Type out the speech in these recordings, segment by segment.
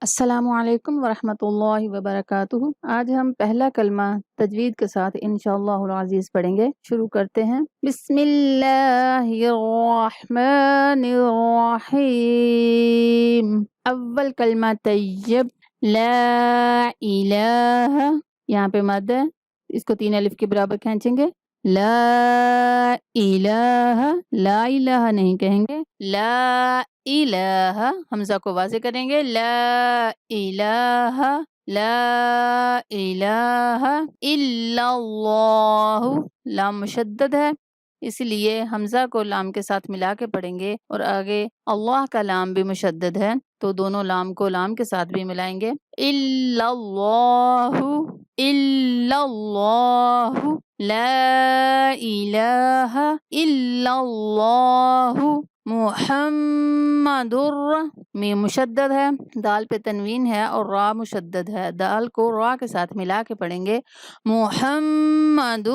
السلام علیکم ورحمۃ اللہ وبرکاتہ۔ آج ہم پہلا کلمہ تجوید کے ساتھ انشاءاللہ العزیز پڑھیں گے۔ شروع کرتے ہیں۔ بسم اللہ الرحمن الرحیم۔ اول کلمہ طیب، لا الہ، یہاں پہ مد ہے، اس کو 3 الف کے برابر کھینچیں گے۔ لا الہ، لا الہ نہیں کہیں گے، لا الہ، حمزہ کو واضح کریں گے، لا الہ، لا الہ الا اللہ، لام مشدد ہے اس لیے حمزہ کو لام کے ساتھ ملا کے پڑھیں گے، اور آگے اللہ کا لام بھی مشدد ہے تو دونوں لام کو لام کے ساتھ بھی ملائیں گے۔ الا اللہ، الا اللہ، لا الہ الا اللہ محمد، میم مشدد ہے، دال پہ تنوین ہے اور را مشدد ہے، دال کو را کے ساتھ ملا کے پڑھیں گے۔ محمد،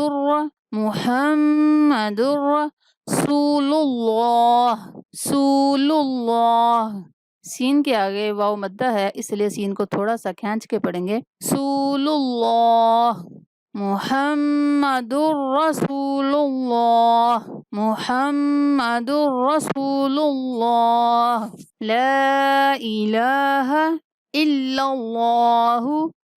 محمد رسول اللہ، رسول اللہ، سین کے آگے واو مدہ ہے اس لیے سین کو تھوڑا سا کھینچ کے پڑھیں گے۔ رسول اللہ، محمد رسول اللہ، محمد رسول اللہ، لا الہ الا اللہ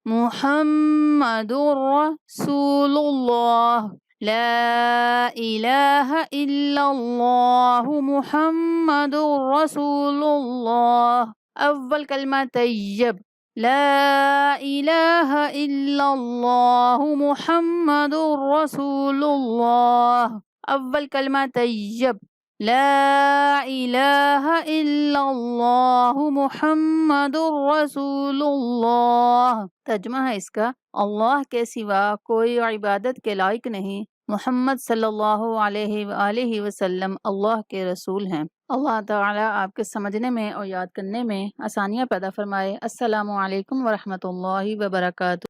محمد رسول اللہ، لا الہ الا اللہ محمد رسول اللہ۔ اول کلمہ طیب، لا الہ الا اللہ محمد رسول اللہ۔ اول کلمہ طیب، لا الہ الا اللہ محمد رسول اللہ۔ ترجمہ ہے اس کا، اللہ کے سوا کوئی عبادت کے لائق نہیں، محمد صلی اللہ علیہ وآلہ وسلم اللہ کے رسول ہیں۔ اللہ تعالیٰ آپ کے سمجھنے میں اور یاد کرنے میں آسانیاں پیدا فرمائے۔ السلام علیکم ورحمۃ اللہ وبرکاتہ۔